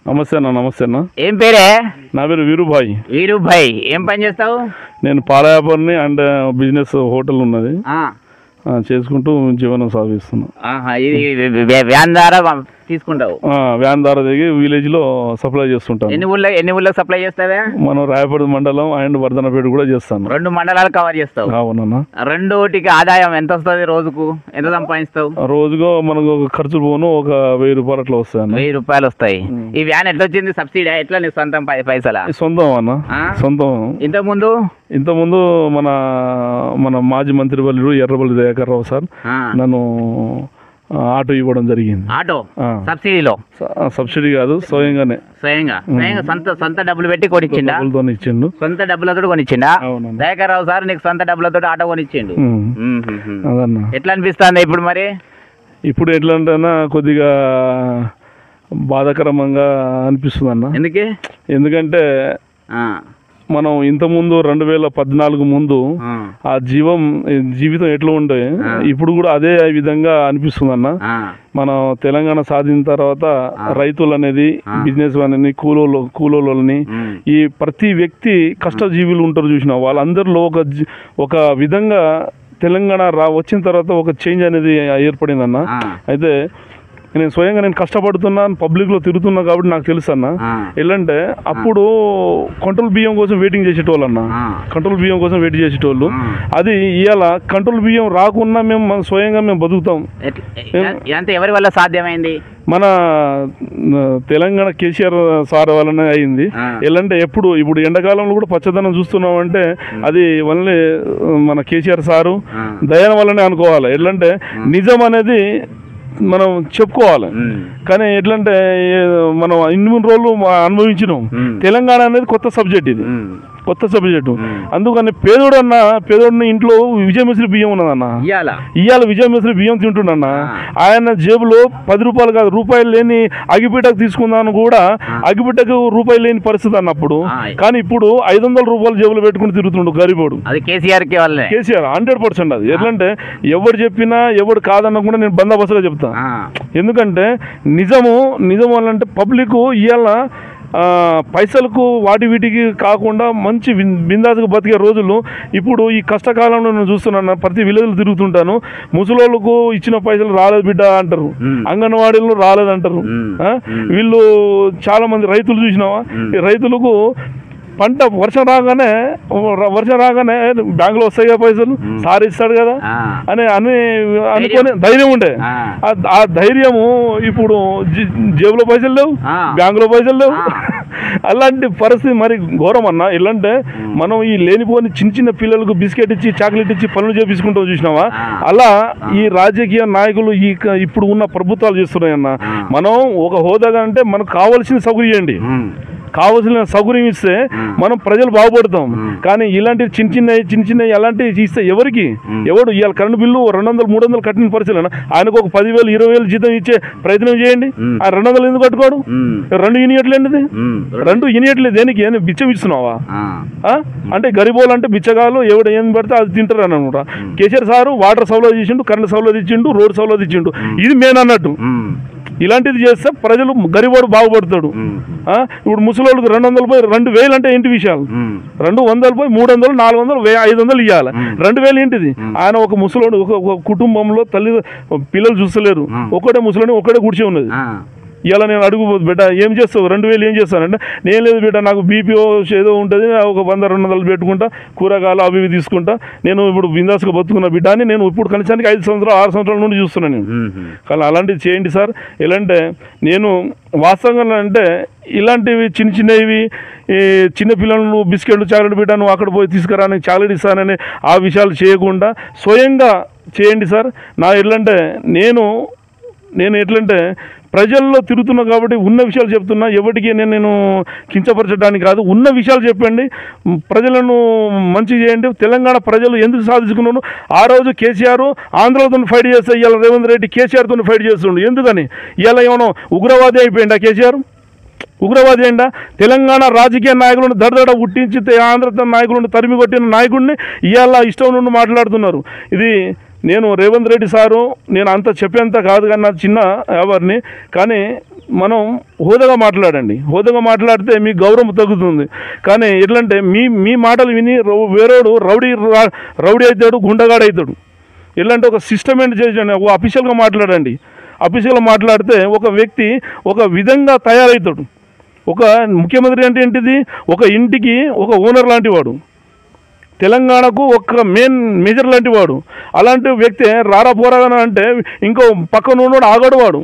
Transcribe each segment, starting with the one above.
నమస్తే అన్న. నమస్తే అన్న. ఏం పేరే? నా పేరు వీరుభాయ్. వీరుభాయ్, ఏం పని చేస్తావు? నేను పాల వ్యాపారిని అండ్ బిజినెస్ హోటల్ ఉన్నది, చేసుకుంటూ జీవనం సాగిస్తున్నాను. ఇది వ్యాన్ ద్వారా తీసుకుంటావు? వ్యాన్ ద్వారా దిగి విలేజ్ లో సప్లై చేస్తుంటాను. ఎన్ని ఊళ్ళకి సప్లై చేస్తావా? మనం రాయపడి మండలం అండ్ వర్ధనపేట కూడా చేస్తాను. 2 మండలాలు కవర్ చేస్తావు? అవునన్నా. రెండోటికి ఆదాయం ఎంత వస్తుంది? రోజుకు ఎంత సంపాదిస్తావు? రోజుకు మనకు ఖర్చులు పోను ఒక 1000 రూపాయలు అట్లా వస్తాయి. 1000 రూపాయలు వస్తాయి. ఈ వ్యాన్ ఎట్లా వచ్చింది? సబ్సిడీ ఎట్లా? నీ సొంతం పైసలా? సొంతం అన్న, సొంతం. ఇంతకుముందు మన మాజీ మంత్రి వల్లుడు ఎర్రబల్లి దయాకర్ రావు సార్ నన్ను ఆటో ఇవ్వడం జరిగింది. ఆటో సబ్సిడీలో? సబ్సిడీ కాదు, స్వయంగానే. స్వయంగా సొంత డబ్బులు పెట్టి కొనిచ్చిండా? ఇచ్చిండు. సొంత డబ్బులతో కొనిచ్చిండా దయాకర్ రావు సార్? నీకు సొంత డబ్బులతో ఆటో కొనిచ్చిండు. అదన్నా. ఎట్లా అనిపిస్తుంది ఇప్పుడు? మరి ఇప్పుడు ఎట్లా అంటే కొద్దిగా బాధాకరంగా అనిపిస్తుంది అన్న. ఎందుకంటే మనం ఇంతకుముందు 2014 ముందు ఆ జీవితం ఎట్లా ఉండే, ఇప్పుడు కూడా అదే విధంగా అనిపిస్తుంది అన్న. మనం తెలంగాణ సాధించిన తర్వాత రైతులు అనేది, బిజినెస్ అనేది, కూలోళ్ళని, ఈ ప్రతి వ్యక్తి కష్టజీవులు ఉంటారు చూసిన వాళ్ళందరిలో ఒక విధంగా తెలంగాణ వచ్చిన తర్వాత ఒక చేంజ్ అనేది ఏర్పడిందన్న. అయితే నేను స్వయంగా కష్టపడుతున్నాను, పబ్లిక్లో తిరుగుతున్నా కాబట్టి నాకు తెలుసు అన్న. ఎలాంటే అప్పుడు కంట్రోల్ బియ్యం కోసం వెయిటింగ్ చేసేటోళ్ళు అన్న. కంట్రోల్ బియ్యం కోసం వెయిట్ చేసేటోళ్ళు. అది ఇవాళ కంట్రోల్ బియ్యం రాకున్నా మేము స్వయంగా బతుకుతాం. ఎవరి వల్ల సాధ్యమైంది? మన తెలంగాణ కేసీఆర్ సార్ వల్లనే అయింది. ఎలాంటే ఇప్పుడు ఎండాకాలంలో కూడా పచ్చదనం చూస్తున్నాం అంటే అది ఓన్లీ మన కేసీఆర్ సారు దయన వల్లనే అనుకోవాలి. ఎట్లంటే నిజం అనేది మనం చెప్పుకోవాలి. కానీ ఎట్లంటే మనం 2-3 రోజులు అనుభవించినాం. తెలంగాణ అనేది కొత్త సబ్జెక్ట్, ఇది కొత్త సబ్జెక్టు. అందుకని పేదోడిని ఇంట్లో విజయమిశ్రీ బియ్యం ఉన్నదన్న. ఇవాళ విజయమిశ్రీ బియ్యం తింటుండన్న. ఆయన జేబులో 10 రూపాయలు కాదు, రూపాయలు లేని అగిపిటకు తీసుకుందాను కూడా అగిపిటకు రూపాయలు లేని పరిస్థితి అన్నప్పుడు. కానీ ఇప్పుడు 500 రూపాయలు జేబులో పెట్టుకుని తిరుగుతుండు గరీబోడు. కేసీఆర్ 100% అది. ఎట్లంటే ఎవరు చెప్పినా ఎవరు కాదన్నా కూడా నేను బందోబస్తుగా చెప్తాను. ఎందుకంటే నిజము అంటే పబ్లిక్ ఇవాళ పైసలకు వీటికి కాకుండా మంచి బిందాసుగా బతికే రోజులు ఇప్పుడు ఈ కష్టకాలంలో నేను చూస్తున్నాను. ప్రతి విలేజ్లో తిరుగుతుంటాను. ముసలోళ్ళకు ఇచ్చిన పైసలు రాలేదు బిడ్డ అంటారు, అంగన్వాడీలు రాలేదంటారు. వీళ్ళు చాలా మంది రైతులు చూసినావా, రైతులకు పంట వర్షం రాగానే బ్యాంకులో వస్తాయి పైసలు, సార్ ఇస్తాడు కదా అని అనుకొని ధైర్యం ఉండే. ఆ ధైర్యము ఇప్పుడు జేబులో పైసలు లేవు, బ్యాంకులో పైసలు లేవు. అలాంటి పరిస్థితి మరి ఘోరం అన్న. ఎలాంటే మనం ఈ లేనిపోని చిన్న పిల్లలకు బిస్కెట్ ఇచ్చి చాక్లెట్ ఇచ్చి పనులు చేపించుకుంటాం చూసినావా, అలా ఈ రాజకీయ నాయకులు ఇప్పుడు ఉన్న ప్రభుత్వాలు చేస్తున్నాయన్న. మనం ఒక హోదాగా అంటే మనకు కావాల్సిన సౌకర్యం ఇవ్వండి, కావాల్సిన సౌకర్యం ఇస్తే మనం ప్రజలు బాగుపడతాం. కానీ ఇలాంటి చిన్న అలాంటివి ఇస్తే ఎవడు ఇవాళ కరెంటు బిల్లు 200-300 కట్టిన పరిస్థితులు. ఆయనకు ఒక 10,000-20,000 జీతం ఇచ్చే ప్రయత్నం చేయండి. ఆ 200 ఎందుకు కట్టుకోడు? 2 యూనిట్లు ఏంటిది? 2 యూనిట్లు దేనికి? బిచ్చం ఇస్తున్నావా? అంటే గరీబోలు అంటే బిచ్చగాలు, ఎవడు ఏం పడితే అది తింటారు అని అనమాట. కేసీఆర్ సారు వాటర్ సౌలభ్యం ఇచ్చిండు, కరెంటు సౌలభ్యం ఇచ్చిండు, రోడ్ సౌలభ్యం ఇచ్చిండు. ఇది మెయిన్ అన్నట్టు. ఇలాంటిది చేస్తే ప్రజలు గరీబోడు బాగుపడతాడు. ఇప్పుడు ముసలోళ్ళకి 200 పోయి 2,000 అంటే ఏంటి విషయాలు? 200 పోయి 300, 400, 500 ఇవ్వాలి. 2,000 ఏంటిది? ఆయన ఒక ముసలోడు ఒక కుటుంబంలో పిల్లలు చూస్తలేరు, ఒకటే ముసలోని ఒకటే కూర్చో ఉన్నది. ఇలా నేను అడుగుపోదు బిడ్డ ఏం చేస్తావు, 2,000 ఏం చేస్తానంటే, నేను లేదు బిడ్డ నాకు బీపీఓ ఏదో ఉంటుంది, ఒక 100-200 పెట్టుకుంటా, కూరగాయలు అవి ఇవి తీసుకుంటా, నేను ఇప్పుడు బిందాసుగా బతుకున్న బిడ్డ అని నేను ఇప్పుడు కనీసానికి 5 సంవత్సరాలు 6 సంవత్సరాల నుండి చూస్తున్నాను నేను. కానీ అలాంటివి చేయండి సార్. ఎలాంటే నేను వాస్తవంగా అంటే ఇలాంటివి చిన్నవి ఈ చిన్నపిల్లలను బిస్కెట్లు చాక్లెట్ బిడ్డ నువ్వు అక్కడ పోయి తీసుకురాని చాక్లెట్ ఇస్తానని ఆ విషయాలు చేయకుండా స్వయంగా చేయండి సార్. నా ఎట్లంటే నేను ఎట్లంటే ప్రజల్లో తిరుగుతున్నా కాబట్టి ఉన్న విషయాలు చెప్తున్నా. ఎవరికి నేను కించపరచడానికి కాదు, ఉన్న విషయాలు చెప్పండి, ప్రజలను మంచి చేయండి. తెలంగాణ ప్రజలు ఎందుకు సాధించుకున్నాను? ఆ రోజు కేసీఆర్ ఆంధ్రతో ఫైట్ చేస్తే ఇవాళ రేవంత్ రెడ్డి కేసీఆర్తో ఫైట్ చేస్తుండు. ఎందుకని? ఇవాళ ఏమన్నా ఉగ్రవాది అయిపోయిందా కేసీఆర్? ఉగ్రవాది ఏంటా? తెలంగాణ రాజకీయ నాయకులను దడదడ పుట్టించి ఆంధ్ర నాయకులను తరిమి కొట్టిన నాయకుడిని ఇవాళ ఇష్టం నుండి మాట్లాడుతున్నారు. ఇది నేను రేవంత్ రెడ్డి సారు నేను అంత చెప్పేంత కాదు కానీ నా చిన్న వ్యాపారిని, కానీ మనం హోదాగా మాట్లాడండి. హోదాగా మాట్లాడితే మీ గౌరవం తగ్గుతుంది. కానీ ఎట్లంటే మీ మాటలు విని వేరేడు రౌడీ అవుతాడు, గుండగాడు అవుతాడు. ఎట్లంటే ఒక సిస్టమేట్ చేయండి, ఒక అఫీషియల్గా మాట్లాడండి. అఫీషియల్గా మాట్లాడితే ఒక వ్యక్తి ఒక విధంగా తయారవుతాడు. ఒక ముఖ్యమంత్రి అంటే ఏంటిది, ఒక ఇంటికి ఒక ఓనర్ లాంటి వాడు, తెలంగాణకు ఒక మేజర్ లాంటి వాడు. అలాంటి వ్యక్తి రారా పోరాగా అంటే ఇంకో పక్కన ఉన్నవాడు ఆగడు వాడు.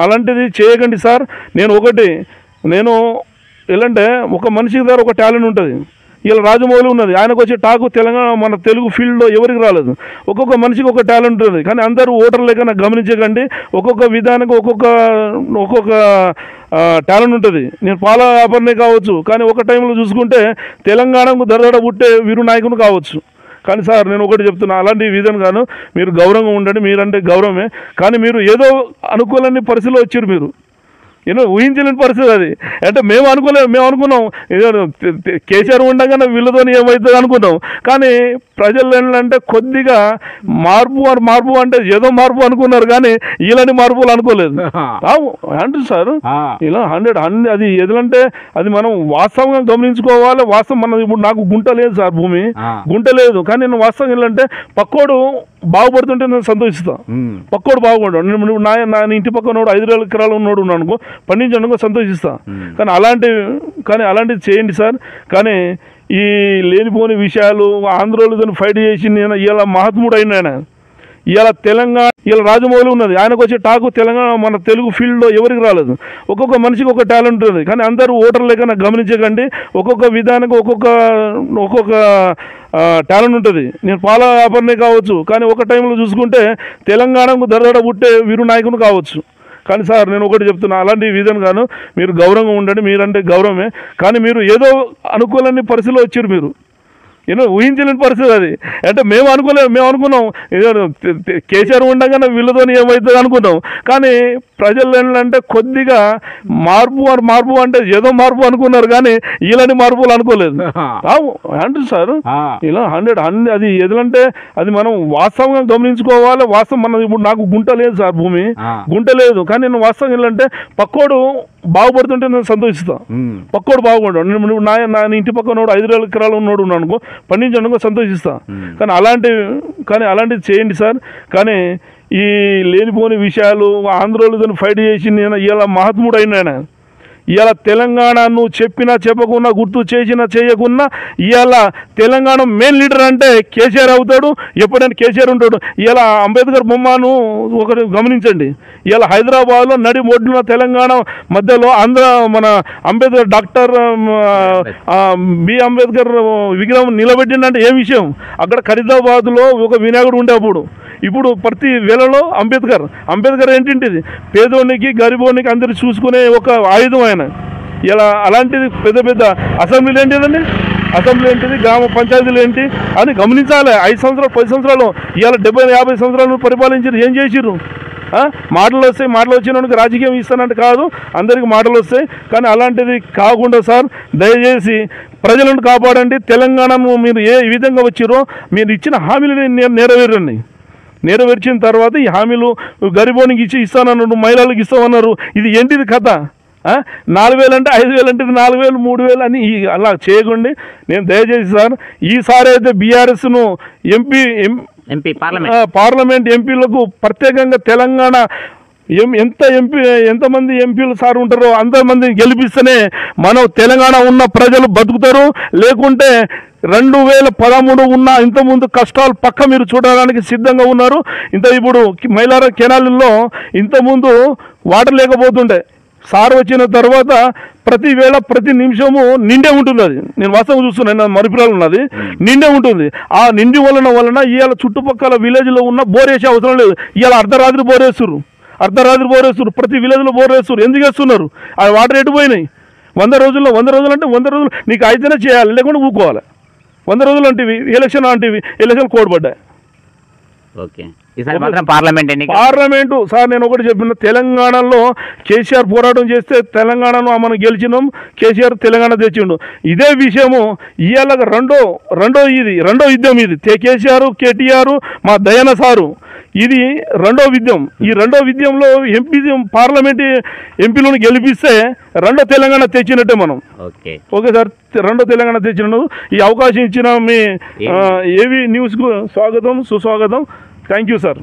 అలాంటిది చేయకండి సార్. నేను ఎలాంటే ఒక మనిషి దగ్గర ఒక టాలెంట్ ఉంటుంది. ఇలా రాజమౌళి ఉన్నది, ఆయనకు వచ్చే టాకు తెలంగాణ మన తెలుగు ఫీల్డ్లో ఎవరికి రాలేదు. ఒక్కొక్క మనిషికి ఒక టాలెంట్ ఉంటుంది. కానీ అందరూ ఓటర్లు లేక గమనించకండి. ఒక్కొక్క విధానికి ఒక్కొక్క టాలెంట్ ఉంటుంది. నేను పాల వ్యాపారనే కావచ్చు, కానీ ఒక టైంలో చూసుకుంటే తెలంగాణకు దరదడ పుట్టే వీరు నాయకుని కావచ్చు. కానీ సార్ నేను ఒకటి చెప్తున్నా, అలాంటి విధానం కాను. మీరు గౌరవంగా ఉండండి, మీరంటే గౌరవమే. కానీ మీరు ఏదో అనుకూలని పరిస్థితిలో వచ్చారు. మీరు ఊహించలేని పరిస్థితి అది. అంటే మేము అనుకున్నాం కేసీఆర్ ఉండగానే వీళ్ళతో ఏమవుతుంది అనుకున్నాం. కానీ ప్రజలు ఏంటంటే కొద్దిగా మార్పు అంటే ఏదో మార్పు అనుకున్నారు, కానీ ఇలాంటి మార్పులు అనుకోలేదు. అంటే సార్ ఇలా 100 అది ఎదులంటే అది మనం వాస్తవంగా గమనించుకోవాలి. వాస్తవం మన ఇప్పుడు నాకు గుంట లేదు సార్, భూమి గుంట లేదు. కానీ నేను వాస్తవం ఏంటంటే పక్కోడు బాగుపడుతుంటే నేను సంతోషిస్తాను. పక్కోడు బాగుపడ్డాడు, నా ఇంటి పక్కన 5 ఎకరాలు ఉన్నాడు అనుకో, పండించడానికి సంతోషిస్తా. కానీ అలాంటిది చేయండి సార్. కానీ ఈ లేనిపోని విషయాలు ఆంధ్రోళతో ఫైట్ చేసి నేను ఇలా మహాత్ముడు అయినా, ఇలా తెలంగాణ ఇలా రాజమౌళి ఉన్నది, ఆయనకు వచ్చే టాకు తెలంగాణ మన తెలుగు ఫీల్డ్లో ఎవరికి రాలేదు. ఒక్కొక్క మనిషికి ఒక టాలెంట్ ఉంటుంది. కానీ అందరూ ఓటర్లు లేక గమనించకండి. ఒక్కొక్క విధానికి ఒక్కొక్క టాలెంట్ ఉంటుంది. నేను పాల వ్యాపారనే కావచ్చు, కానీ ఒక టైంలో చూసుకుంటే తెలంగాణకు దరదడ పుట్టే వీరు నాయకుని కావచ్చు. కానీ సార్ నేను ఒకటి చెప్తున్నా, అలాంటి విధానం కాను. మీరు గౌరవంగా ఉండండి, మీరంటే గౌరవమే. కానీ మీరు ఏదో అనుకూలని పరిస్థితిలో వచ్చారు. మీరు ఊహించలేని పరిస్థితి అది. అంటే మేము అనుకున్నాం కేసీఆర్ ఉండగానే వీళ్ళతో ఏమవుతుంది అనుకున్నాం. కానీ ప్రజలు ఏంటంటే కొద్దిగా మార్పు అంటే ఏదో మార్పు అనుకున్నారు, కానీ ఇలాంటి మార్పులు అనుకోలేదు. అంటే సార్ ఇలా 100 అది ఎదులంటే అది మనం వాస్తవంగా గమనించుకోవాలి. వాస్తవం మన ఇప్పుడు నాకు గుంట లేదు సార్, భూమి గుంట లేదు. కానీ నేను వాస్తవం ఏంటంటే పక్కోడు బాగుపడుతుంటే నేను సంతోషిస్తాను. పక్కోడు బాగుపడ్డాడు, నా ఇంటి పక్కన 5 ఎకరాలు ఉన్నాడు అనుకో, పండించడానికి సంతోషిస్తా. కానీ అలాంటిది చేయండి సార్. కానీ ఈ లేనిపోని విషయాలు ఆంధ్రోళతో ఫైట్ చేసి నేను ఇలా మహాత్ముడు అయినా, ఇవాళ తెలంగాణను చెప్పినా చెప్పకున్నా, గుర్తు చేసినా చేయకున్నా, ఇవాళ తెలంగాణ మెయిన్ లీడర్ అంటే కేసీఆర్ అవుతాడు. ఎప్పుడైనా కేసీఆర్ ఉంటాడు. ఇవాళ అంబేద్కర్ బొమ్మను ఒకటి గమనించండి. ఇవాళ హైదరాబాద్లో నడి ఒడ్డున తెలంగాణ మధ్యలో మన అంబేద్కర్ డాక్టర్ బి అంబేద్కర్ విగ్రహం నిలబెట్టిందంటే ఏ విషయం. అక్కడ ఖరీదాబాద్లో ఒక వినాయకుడు ఉండే అప్పుడు. ఇప్పుడు ప్రతి వేళలో అంబేద్కర్ ఏంటిది, పేదోనికి గరీబోనికి అందరు చూసుకునే ఒక ఆయుధం ఆయన. ఇలా అలాంటిది పెద్ద అసెంబ్లీలు ఏంటిదండి, అసెంబ్లీ ఏంటిది, గ్రామ పంచాయతీలు ఏంటి అని గమనించాలి. 5 సంవత్సరాలు 10 సంవత్సరాలు ఇవాళ 70-50 సంవత్సరాలు పరిపాలించారు. ఏం చేసిర్రు? మాటలు వస్తాయి, మాటలు వచ్చినోడికి రాజకీయం ఇస్తానంటే కాదు, అందరికీ మాటలు వస్తాయి. కానీ అలాంటిది కాకుండా సార్ దయచేసి ప్రజలను కాపాడండి. తెలంగాణను మీరు ఏ విధంగా వచ్చిరో మీరు ఇచ్చిన హామీలని నెరవేర్చిన తర్వాత ఈ హామీలు గరీబోనికి ఇస్తానన్నారు, మహిళలకు ఇస్తామన్నారు. ఇది ఏంటిది కథ? 4,000 అంటే 5,000 అంటే 4,000 3,000 అని అలా చేయకండి. నేను దయచేసి సార్ ఈసారి అయితే బీఆర్ఎస్ను పార్లమెంట్ ఎంపీలకు ప్రత్యేకంగా తెలంగాణ ఎంతమంది ఎంపీలు సార్ ఉంటారో అంతమందిని గెలిపిస్తేనే మనం తెలంగాణ ఉన్న ప్రజలు బతుకుతారు. లేకుంటే 2013 ఉన్న ఇంతకుముందు కష్టాలు పక్క మీరు చూడడానికి సిద్ధంగా ఉన్నారు. ఇప్పుడు మైలార కెనాల్లో ఇంతకుముందు వాటర్ లేకపోతుండే, సార్ వచ్చిన తర్వాత ప్రతి నిమిషము నిండే ఉంటుంది. అది నేను వాస్తవం చూస్తున్నాను, మరుపురాలు ఉన్నది నిండే ఉంటుంది. ఆ నిండి వలన ఇవాళ చుట్టుపక్కల విలేజ్లో ఉన్న బోర్ వేసే అవసరం లేదు. ఇవాళ అర్ధరాత్రి బోరేస్తారు, ప్రతి విలేజ్లో బోర్ వేస్తారు. ఎందుకు వేస్తున్నారు? ఆ వాటర్ ఎటుపోయినాయి? 100 రోజుల్లో 100 రోజులు అంటే 100 రోజులు నీకు అయితేనే చేయాలి, లేకుండా ఊకోవాలి. 100 రోజులు అంటివి ఎలక్షన్ కోడ్ పడ్డాయి. ఓకే, ఈసారి మాత్రం పార్లమెంటు సార్ నేను ఒకటి చెప్పిన, తెలంగాణలో కేసీఆర్ పోరాటం చేస్తే తెలంగాణను మనం గెలిచినాం, కేసీఆర్ తెలంగాణ తెచ్చిండు. ఇదే విషయము ఇవాళ రెండో యుద్ధం ఇది. కేసీఆర్ కేటీఆర్ మా దయాన సారు ఇది రెండో విద్యం. ఈ రెండో విద్యంలో పార్లమెంట్ ఎంపీలను గెలిపిస్తే రెండో తెలంగాణ తెచ్చినట్టే మనం. ఓకే సార్, రెండో తెలంగాణ తెచ్చినట్టు. ఈ అవకాశం ఇచ్చిన మీ ఏవి న్యూస్కు స్వాగతం, సుస్వాగతం. Thank you sir.